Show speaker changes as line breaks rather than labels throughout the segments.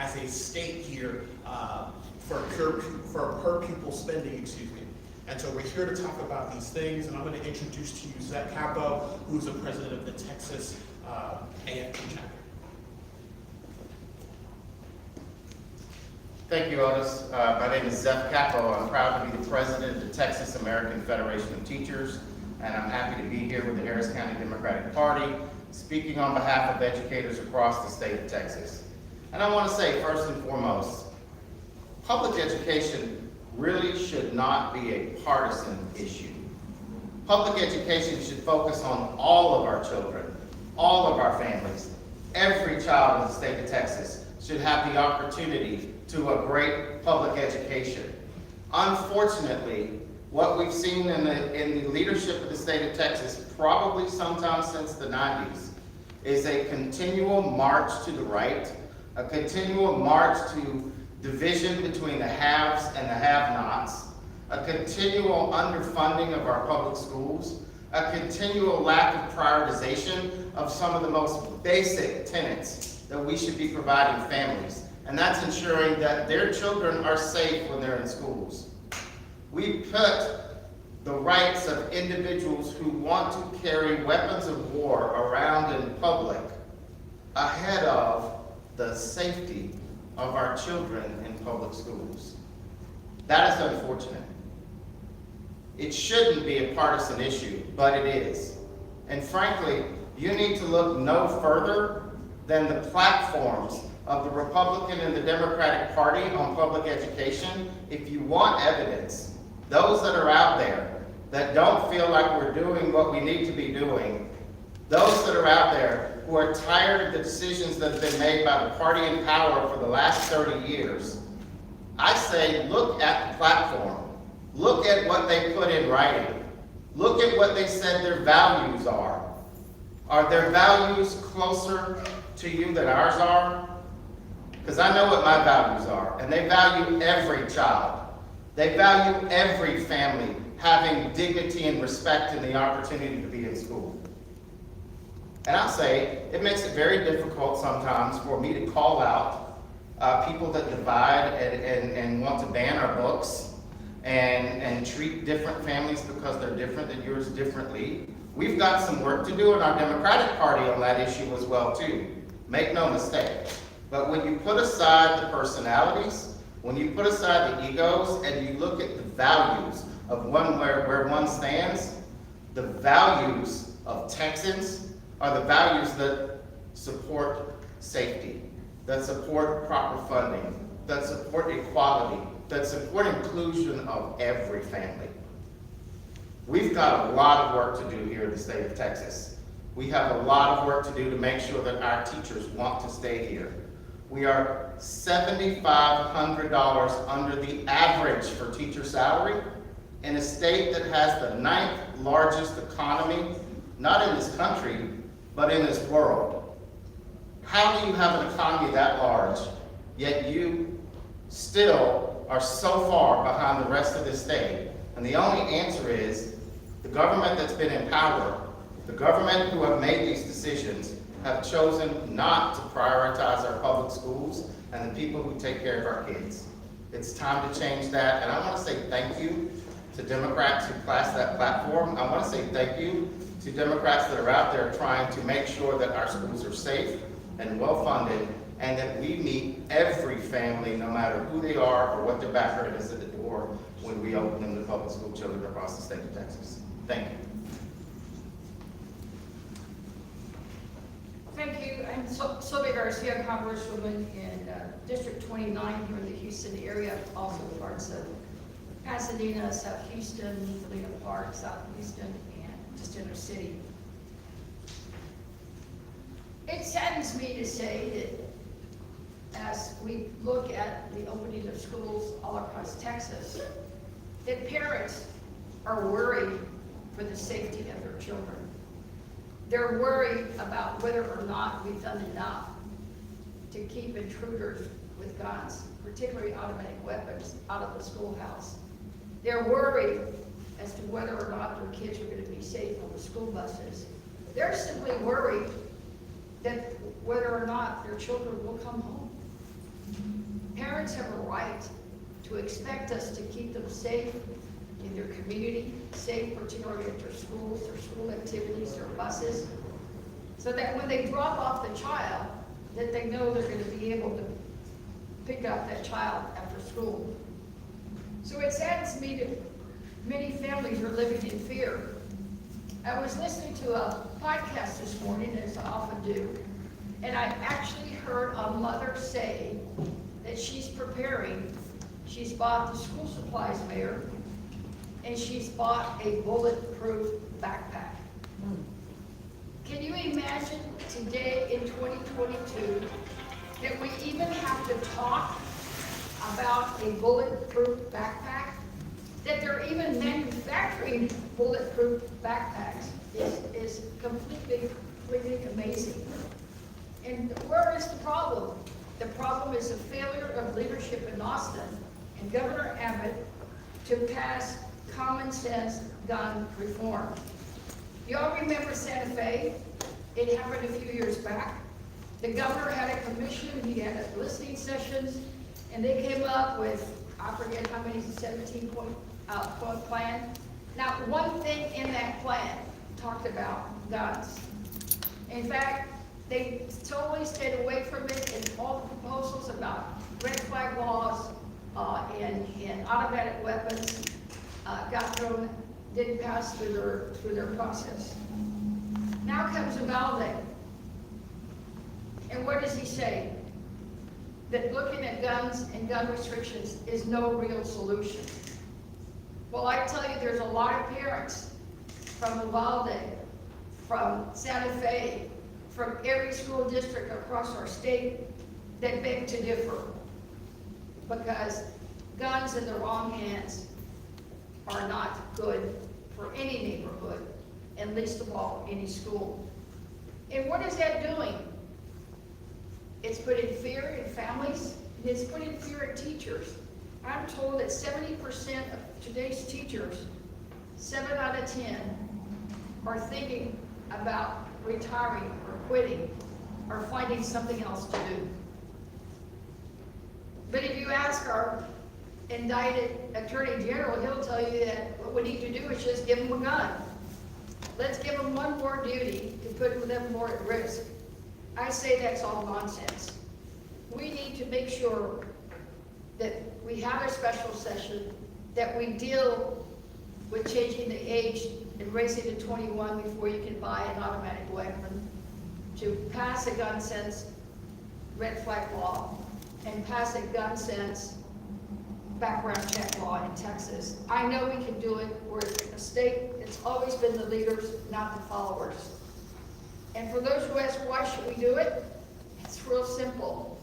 as a state here for per pupil spending, excuse me. And so we're here to talk about these things, and I'm going to introduce to you Zeph Capo, who's the president of the Texas AFP chapter.
Thank you, Otis. My name is Zeph Capo. I'm proud to be the president of the Texas American Federation of Teachers, and I'm happy to be here with the Harris County Democratic Party, speaking on behalf of educators across the state of Texas. And I want to say, first and foremost, public education really should not be a partisan issue. Public education should focus on all of our children, all of our families. Every child in the state of Texas should have the opportunity to a great public education. Unfortunately, what we've seen in the leadership of the state of Texas, probably sometime since the 90s, is a continual march to the right, a continual march to division between the haves and the have-nots, a continual underfunding of our public schools, a continual lack of prioritization of some of the most basic tenets that we should be providing families. And that's ensuring that their children are safe when they're in schools. We put the rights of individuals who want to carry weapons of war around in public ahead of the safety of our children in public schools. That is unfortunate. It shouldn't be a partisan issue, but it is. And frankly, you need to look no further than the platforms of the Republican and the Democratic Party on public education. If you want evidence, those that are out there that don't feel like we're doing what we need to be doing, those that are out there who are tired of the decisions that have been made by the party in power for the last 30 years, I say look at the platform. Look at what they put in writing. Look at what they said their values are. Are their values closer to you than ours are? Because I know what my values are, and they value every child. They value every family having dignity and respect and the opportunity to be in school. And I'll say, it makes it very difficult sometimes for me to call out people that divide and want to ban our books and treat different families because they're different than yours differently. We've got some work to do in our Democratic Party on that issue as well too. Make no mistake. But when you put aside the personalities, when you put aside the egos and you look at the values of where one stands, the values of Texans are the values that support safety, that support proper funding, that support equality, that support inclusion of every family. We've got a lot of work to do here in the state of Texas. We have a lot of work to do to make sure that our teachers want to stay here. We are $7,500 under the average for teacher salary in a state that has the 9th largest economy, not in this country, but in this world. How do you have an economy that large, yet you still are so far behind the rest of this state? And the only answer is the government that's been in power, the government who have made these decisions, have chosen not to prioritize our public schools and the people who take care of our kids. It's time to change that, and I want to say thank you to Democrats who passed that platform. I want to say thank you to Democrats that are out there trying to make sure that our schools are safe and well-funded, and that we meet every family, no matter who they are or what their background is, at the door when we open them to public school children across the state of Texas. Thank you.
Thank you. I'm Sylvia Garcia, Congresswoman in District 29 here in the Houston area, also parts of Pasadena, South Houston, Galena Park, South Houston, and just inner city. It saddens me to say that as we look at the opening of schools all across Texas, that parents are worried for the safety of their children. They're worried about whether or not we've done enough to keep intruders with guns, particularly automatic weapons, out of the schoolhouse. They're worried as to whether or not their kids are going to be safe on the school buses. They're simply worried that whether or not their children will come home. parents have a right to expect us to keep them safe in their community, safe particularly at their schools, their school activities, their buses, so that when they drop off the child, that they know they're going to be able to pick up that child after school. So it saddens me that many families are living in fear. I was listening to a podcast this morning, as I often do, and I actually heard a mother say that she's preparing. She's bought the school supplies mayor, and she's bought a bulletproof backpack. Can you imagine today in 2022 that we even have to talk about a bulletproof backpack? That they're even manufacturing bulletproof backpacks is completely amazing. And where is the problem? The problem is the failure of leadership in Austin and Governor Abbott to pass common sense gun reform. Y'all remember Santa Fe? It happened a few years back. The governor had a commission, he had listening sessions, and they came up with, I forget how many, 17-point plan. Now, one thing in that plan talked about guns. In fact, they totally stayed away from it, and all the proposals about red flag laws and automatic weapons got thrown, didn't pass through their process. Now comes Uvalde. And what does he say? That looking at guns and gun restrictions is no real solution. Well, I tell you, there's a lot of parents from Uvalde, from Santa Fe, from every school district across our state that beg to differ. Because guns in the wrong hands are not good for any neighborhood, and least of all, any school. And what is that doing? It's putting fear in families, and it's putting fear in teachers. I'm told that 70% of today's teachers, 7 out of 10, are thinking about retiring or quitting or finding something else to do. But if you ask our indicted Attorney General, he'll tell you that what we need to do is just give them a gun. Let's give them one more duty to put them more at risk. I say that's all nonsense. We need to make sure that we have a special session, that we deal with changing the age and raising to 21 before you can buy an automatic weapon, to pass a gun sense red flag law, and pass a gun sense background check law in Texas. I know we can do it. We're a state that's always been the leaders, not the followers. And for those who ask why should we do it, it's real simple.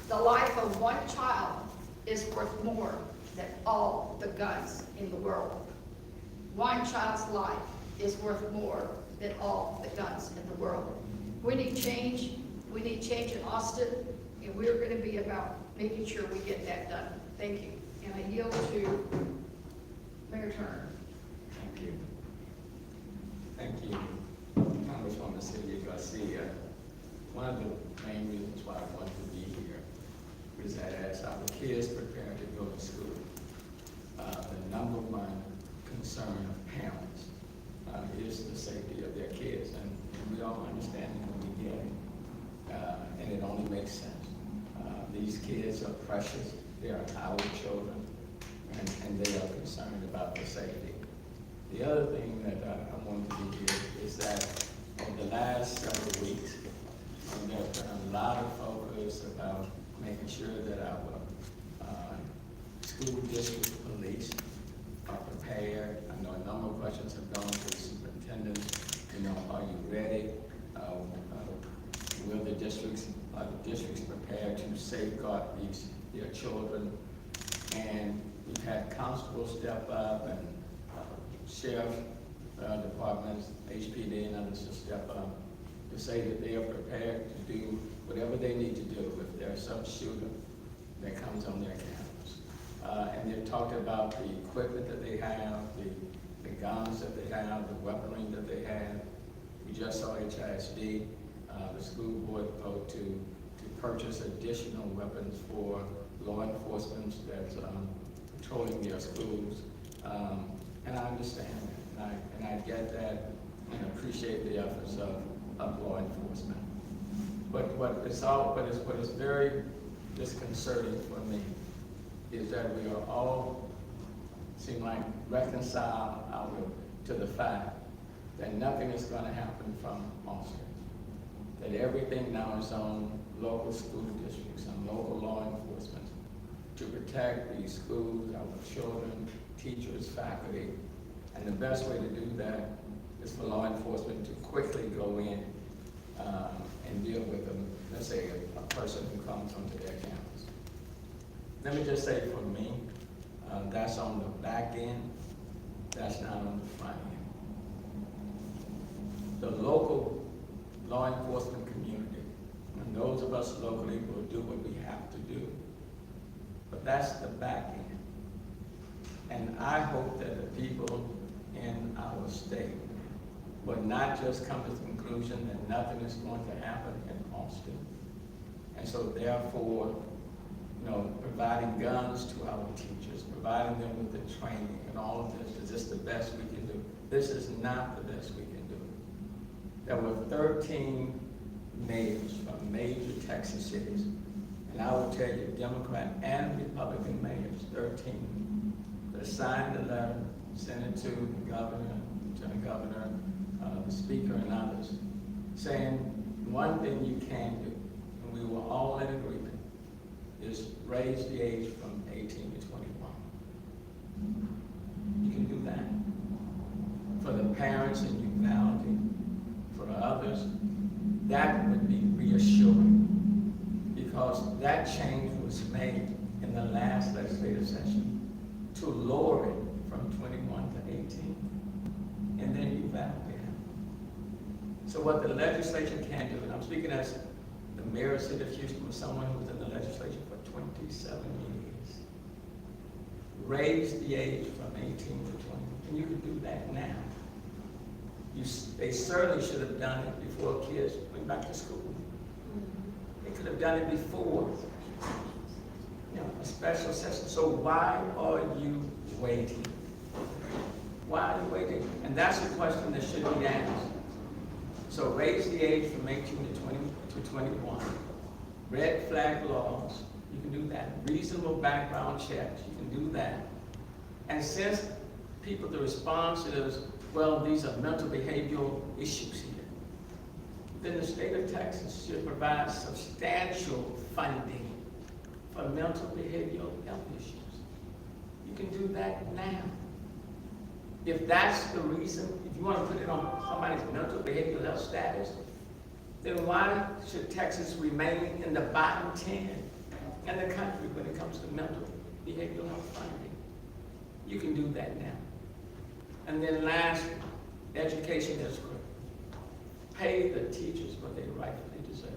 The life of one child is worth more than all the guns in the world. One child's life is worth more than all the guns in the world. We need change. We need change in Austin, and we're going to be about making sure we get that done. Thank you. And I yield to Mayor Turner.
Thank you. Thank you, Congresswoman Sylvia Garcia. One of the main reasons why I wanted to be here is that as our kids prepare to go to school, the number one concern of parents is the safety of their kids. And we all understand it when we get it. And it only makes sense. These kids are precious. They are our children, and they are concerned about their safety. The other thing that I want to be here is that over the last several weeks, there's been a lot of focus about making sure that our school district police are prepared. I know a number of questions have gone to the superintendent. Are you ready? Are the districts prepared to safeguard their children? And we've had constables step up, and sheriff departments, HPD and others to step up to say that they are prepared to do whatever they need to do if there's some shooter that comes on their campus. And they've talked about the equipment that they have, the guns that they have, the weaponry that they have. We just saw HISD, the school board vote to purchase additional weapons for law enforcement that's patrolling their schools. And I understand that, and I get that, and appreciate the efforts of law enforcement. But what is very disconcerting for me is that we are all, seem like, reconciled to the fact that nothing is going to happen from Austin. That everything now is on local school districts and local law enforcement to protect these schools, our children, teachers, faculty. And the best way to do that is for law enforcement to quickly go in and deal with them, let's say a person who comes onto their campus. Let me just say for me, that's on the back end, that's not on the front end. The local law enforcement community, and those of us locally will do what we have to do. But that's the back end. And I hope that the people in our state will not just come to the conclusion that nothing is going to happen in Austin. And so therefore, providing guns to our teachers, providing them with the training and all of this, is this the best we can do? This is not the best we can do. There were 13 mayors from major Texas cities, and I will tell you, Democrat and Republican mayors, 13, that signed the letter, sent it to the governor, lieutenant governor, the speaker, and others, saying one thing you can do, and we were all in agreement, is raise the age from 18 to 21. You can do that. For the parents in Uvalde, for others, that would be reassuring, because that change was made in the last legislative session to lower it from 21 to 18, and then Uvalde. So what the legislature can do, and I'm speaking as the mayor of the city of Houston, was someone who was in the legislature for 27 years. Raise the age from 18 to 20, and you can do that now. They certainly should have done it before kids went back to school. They could have done it before, a special session. So why are you waiting? Why are you waiting? And that's the question that should be asked. So raise the age from 18 to 21. Red flag laws, you can do that. Reasonable background checks, you can do that. And since the response is, well, these are mental behavioral issues here, then the state of Texas should provide substantial funding for mental behavioral health issues. You can do that now. If that's the reason, if you want to put it on somebody's mental behavioral health status, then why should Texas remain in the bottom 10 in the country when it comes to mental behavioral health funding? You can do that now. And then lastly, education is critical. Pay the teachers what they rightfully deserve.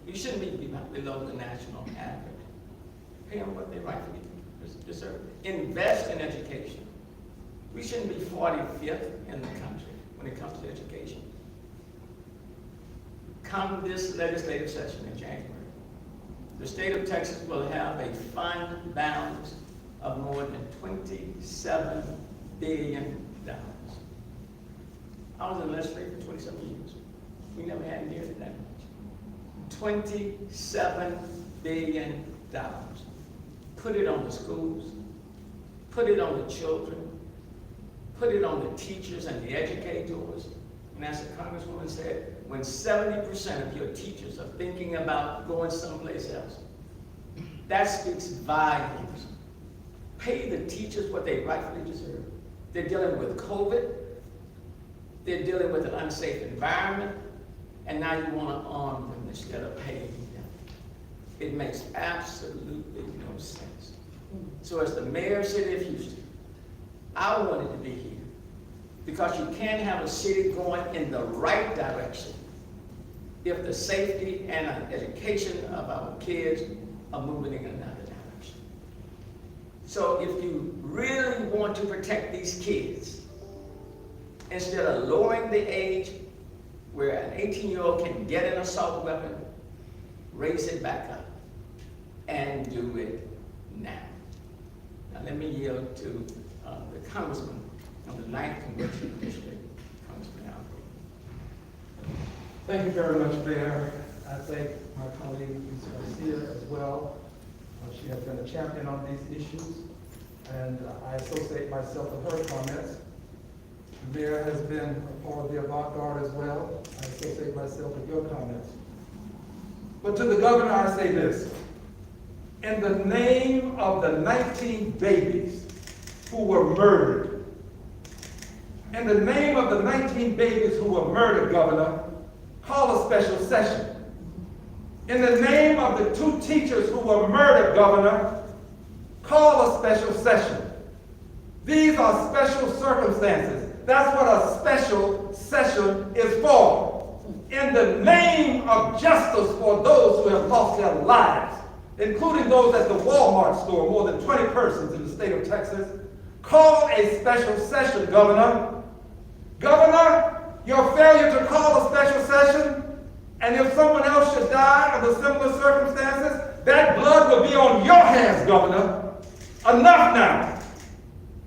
You shouldn't be below the national average. Pay them what they rightfully deserve. Invest in education. We shouldn't be 45th in the country when it comes to education. Come this legislative session in January, the state of Texas will have a fund balance of more than $27 billion. I was in the legislature for 27 years. We never had nearly that much. $27 billion. Put it on the schools, put it on the children, put it on the teachers and the educators. And as the Congresswoman said, when 70% of your teachers are thinking about going someplace else, that speaks volumes. Pay the teachers what they rightfully deserve. They're dealing with COVID. They're dealing with an unsafe environment. And now you want to arm them instead of paying them. It makes absolutely no sense. So as the mayor of the city of Houston, I wanted to be here because you can't have a city going in the right direction if the safety and education of our kids are moving in another direction. So if you really want to protect these kids, instead of lowering the age where an 18-year-old can get an assault weapon, raise it back up. and do it now. Now let me yield to the Congressman on the 9th Congressional District, Congressman Alford.
Thank you very much, Mayor. I thank my colleague, Ms. Garcia, as well. She has been a champion on these issues, and I associate myself with her comments. The mayor has been a part of the avant-garde as well. I associate myself with your comments. But to the governor, I say this. In the name of the 19 babies who were murdered, in the name of the 19 babies who were murdered, Governor, call a special session. In the name of the 2 teachers who were murdered, Governor, call a special session. These are special circumstances. That's what a special session is for. In the name of justice for those who have lost their lives, including those at the Walmart store, more than 20 persons in the state of Texas, call a special session, Governor. Governor, your failure to call a special session, and if someone else should die under similar circumstances, that blood will be on your hands, Governor. Enough now.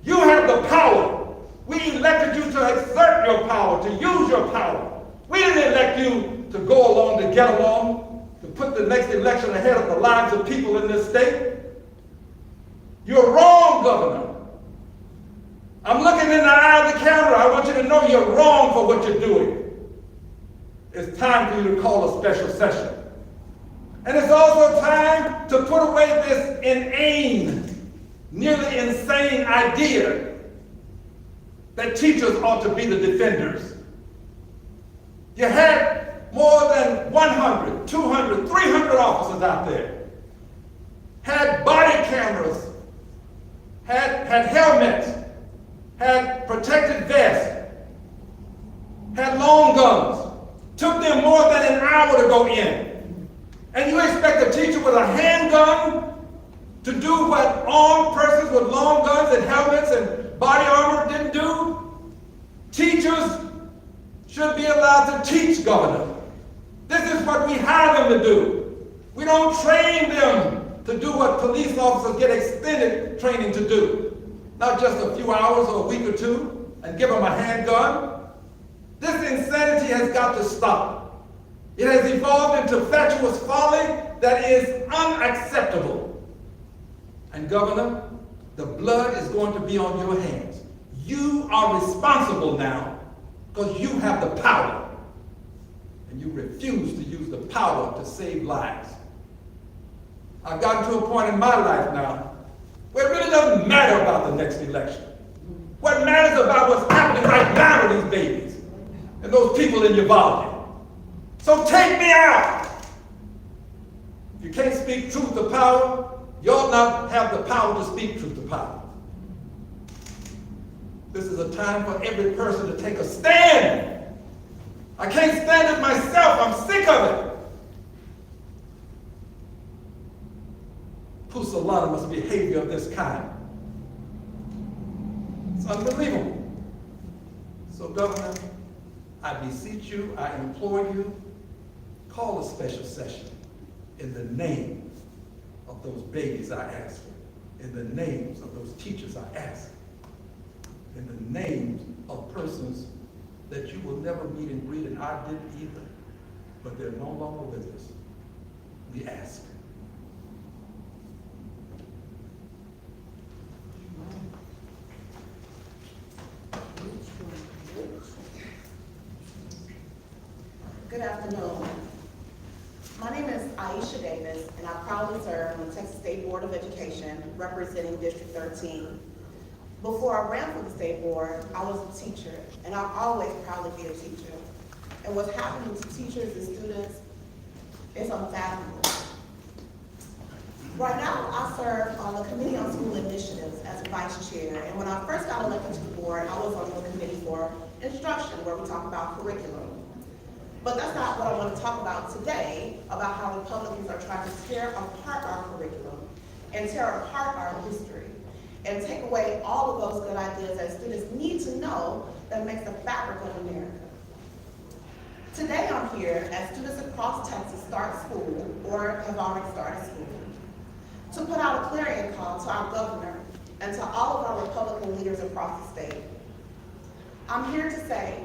You have the power. We elected you to exert your power, to use your power. We didn't elect you to go along to get along, to put the next election ahead of the lives of people in this state. You're wrong, Governor. I'm looking in the eye of the camera. I want you to know you're wrong for what you're doing. It's time for you to call a special session. And it's also time to put away this inane, nearly insane idea that teachers ought to be the defenders. You had more than 100, 200, 300 officers out there, had body cameras, had helmets, had protected vests, had long guns. Took them more than an hour to go in. And you expect a teacher with a handgun to do what armed persons with long guns and helmets and body armor didn't do? Teachers should be allowed to teach, Governor. This is what we hire them to do. We don't train them to do what police officers get extended training to do. Not just a few hours or a week or two and give them a handgun. This insanity has got to stop. It has evolved into fatuous folly that is unacceptable. And Governor, the blood is going to be on your hands. You are responsible now because you have the power. And you refuse to use the power to save lives. I've gotten to a point in my life now where it really doesn't matter about the next election. What matters about what's happening right now to these babies and those people in your volume. So take me out. If you can't speak truth to power, you ought not have the power to speak truth to power. This is a time for every person to take a stand. I can't stand it myself. I'm sick of it. Pusillanimous behavior of this kind. It's unbelievable. So, Governor, I beseech you, I implore you, call a special session in the name of those babies I ask for, in the names of those teachers I ask, in the names of persons that you will never meet and greet, and I didn't either, but they're no longer with us. We ask.
Good afternoon. My name is Aisha Davis, and I proudly serve on the Texas State Board of Education, representing District 13. Before I ran for the state board, I was a teacher, and I'll always proudly be a teacher. And what's happening to teachers and students is unfathomable. Right now, I serve on the Committee on School Initiatives as vice chair, and when I first got elected to the board, I was on the Committee for Instruction, where we talk about curriculum. But that's not what I want to talk about today, about how Republicans are trying to tear apart our curriculum and tear apart our history and take away all of those good ideas that students need to know that makes the fabric of America. Today I'm here as students across Texas start school or have already started school. to put out a clarion call to our governor and to all of our Republican leaders across the state. I'm here to say,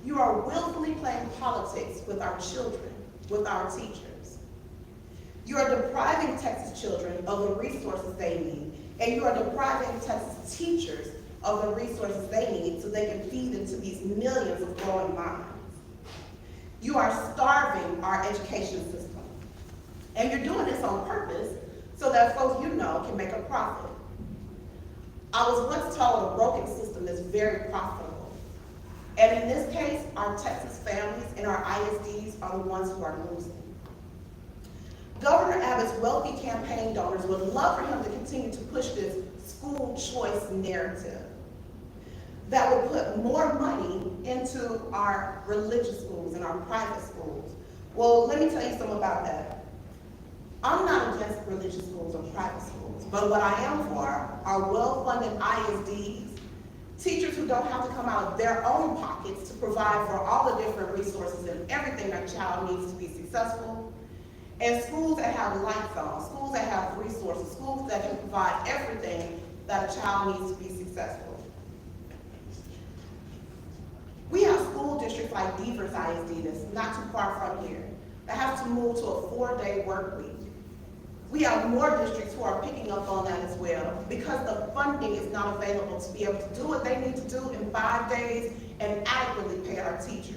you are willfully playing politics with our children, with our teachers. You are depriving Texas children of the resources they need, and you are depriving Texas teachers of the resources they need so they can feed into these millions of growing minds. You are starving our education system, and you're doing this on purpose so that folks you know can make a profit. I was once told a broken system is very profitable, and in this case, our Texas families and our ISDs are the ones who are losing. Governor Abbott's wealthy campaign donors would love for him to continue to push this school choice narrative that would put more money into our religious schools and our private schools. Well, let me tell you something about that. I'm not against religious schools or private schools, but what I am for are well-funded ISDs, teachers who don't have to come out of their own pockets to provide for all the different resources and everything a child needs to be successful, and schools that have lights on, schools that have resources, schools that can provide everything that a child needs to be successful. We have school districts like Devers ISD that's not too far from here that have to move to a 4-day work week. We have more districts who are picking up on that as well because the funding is not available to be able to do what they need to do in 5 days and adequately pay our teachers.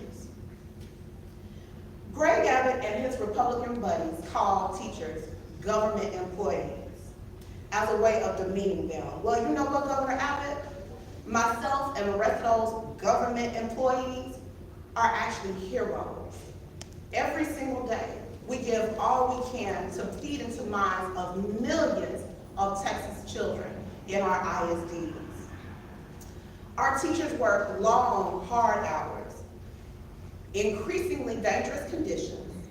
Greg Abbott and his Republican buddies call teachers government employees as a way of demeaning them. Well, you know what, Governor Abbott? Myself and the rest of those government employees are actually heroes. Every single day, we give all we can to feed into minds of millions of Texas children in our ISDs. Our teachers work long, hard hours, increasingly dangerous conditions,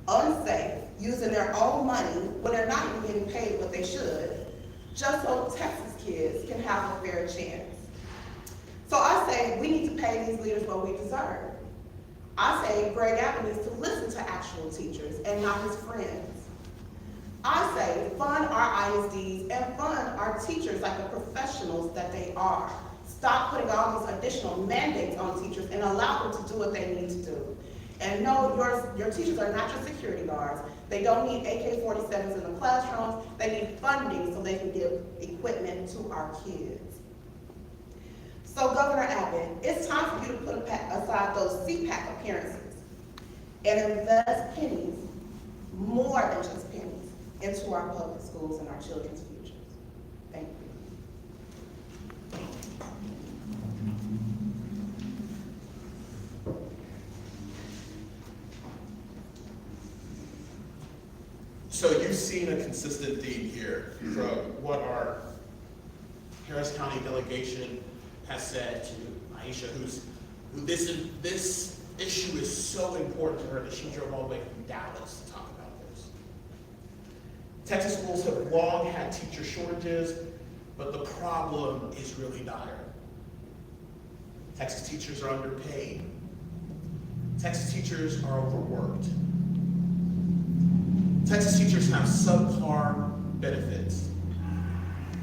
unsafe, using their own money when they're not even getting paid what they should, just so Texas kids can have a fair chance. So I say we need to pay these leaders what we deserve. I say Greg Abbott needs to listen to actual teachers and not his friends. I say fund our ISDs and fund our teachers like the professionals that they are. Stop putting all these additional mandates on teachers and allow them to do what they need to do. And no, your teachers are not just security guards. They don't need AK-47s in the classrooms. They need funding so they can give equipment to our kids. So Governor Abbott, it's time for you to put aside those CPAC appearances and invest pennies, more than just pennies, into our public schools and our children's futures. Thank you.
So you've seen a consistent theme here from what our Harris County delegation has said to Aisha, who this issue is so important to her that she drove all the way from Dallas to talk about this. Texas schools have long had teacher shortages, but the problem is really dire. Texas teachers are underpaid. Texas teachers are overworked. Texas teachers have subpar benefits.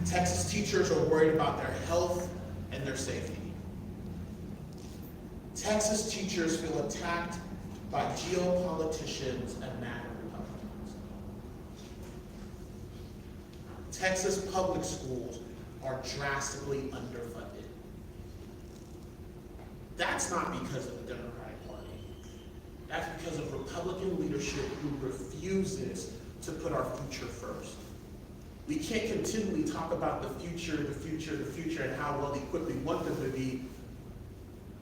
Texas teachers are worried about their health and their safety. Texas teachers feel attacked by geopoliticians and MAGA Republicans. Texas public schools are drastically underfunded. That's not because of the Democratic Party. That's because of Republican leadership who refuses to put our future first. We can't continually talk about the future, and how well equipped we want them to be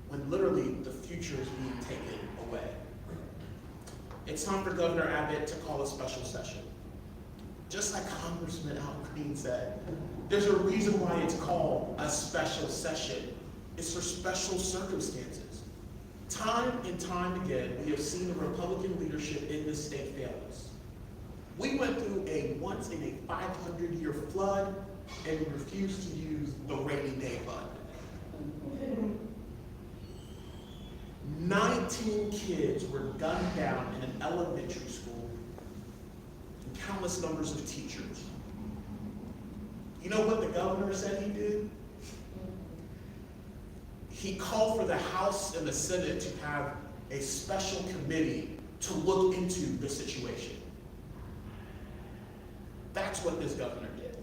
when literally the future is being taken away. It's time for Governor Abbott to call a special session. Just like Congressman Al Green said, there's a reason why it's called a special session. It's for special circumstances. Time and time again, we have seen the Republican leadership in this state fail us. We went through a once in a 500-year flood and refused to use the rainy day fund. 19 kids were gunned down in an elementary school, and countless numbers of teachers You know what the governor said he did? He called for the House and the Senate to have a special committee to look into the situation. That's what this governor did.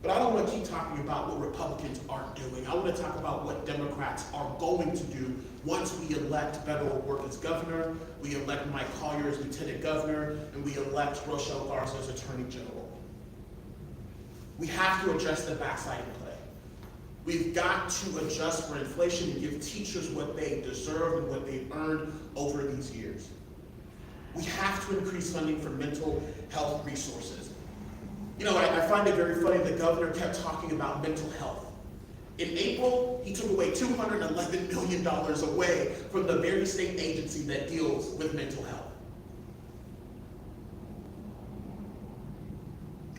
But I don't want to keep talking about what Republicans aren't doing. I want to talk about what Democrats are going to do once we elect Beto O'Rourke as governor, we elect Mike Collier as lieutenant governor, and we elect Rochelle Garza as attorney general. We have to address the backsliding play. We've got to adjust for inflation and give teachers what they deserve and what they've earned over these years. We have to increase funding for mental health resources. You know, I find it very funny the governor kept talking about mental health. In April, he took away $211 million away from the very state agency that deals with mental health.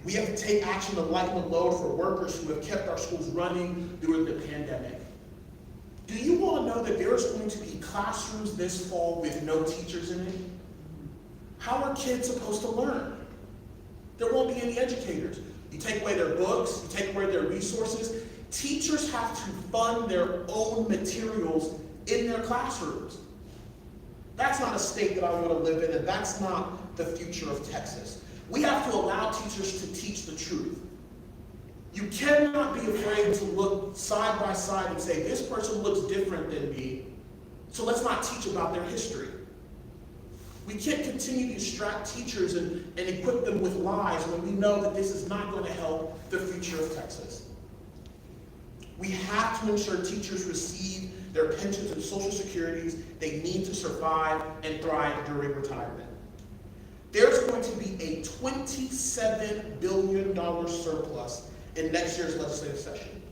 We have to take action to lighten the load for workers who have kept our schools running during the pandemic. Do you all know that there is going to be classrooms this fall with no teachers in it? How are kids supposed to learn? There won't be any educators. You take away their books, you take away their resources. Teachers have to fund their own materials in their classrooms. That's not a state that I want to live in, and that's not the future of Texas. We have to allow teachers to teach the truth. You cannot be afraid to look side by side and say, this person looks different than me, so let's not teach about their history. We can't continue to distract teachers and equip them with lies when we know that this is not going to help the future of Texas. We have to ensure teachers receive their pensions and social securities they need to survive and thrive during retirement. There's going to be a $27 billion surplus in next year's legislative session.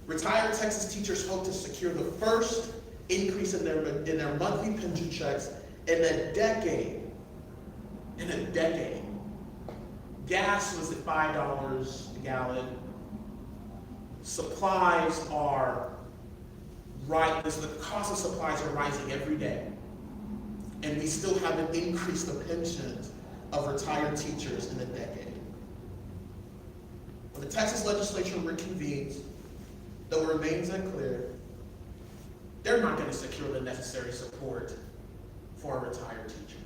Retired Texas teachers hope to secure the first increase in their monthly pension checks in a decade. In a decade. Gas was at $5 a gallon. Supplies are right, the cost of supplies are rising every day. And we still haven't increased the pensions of retired teachers in a decade. When the Texas legislature reconvenes, though it remains unclear, they're not going to secure the necessary support for retired teachers.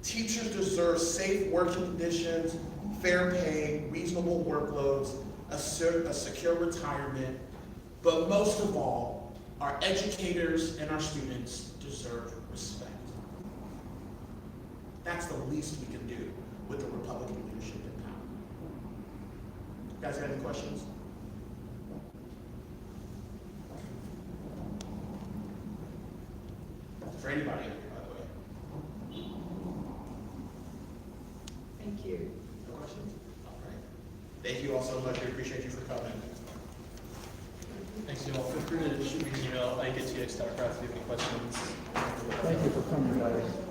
Teachers deserve safe working conditions, fair pay, reasonable workloads, a secure retirement, but most of all, our educators and our students deserve respect. That's the least we can do with the Republican leadership in power. You guys got any questions? For anybody in here, by the way.
Thank you.
No questions? All right. Thank you all so much. We appreciate you for coming.
Thanks, you all. Feel free to shoot me an email. I get to you at Starcraft if you have any questions.
Thank you for coming, guys.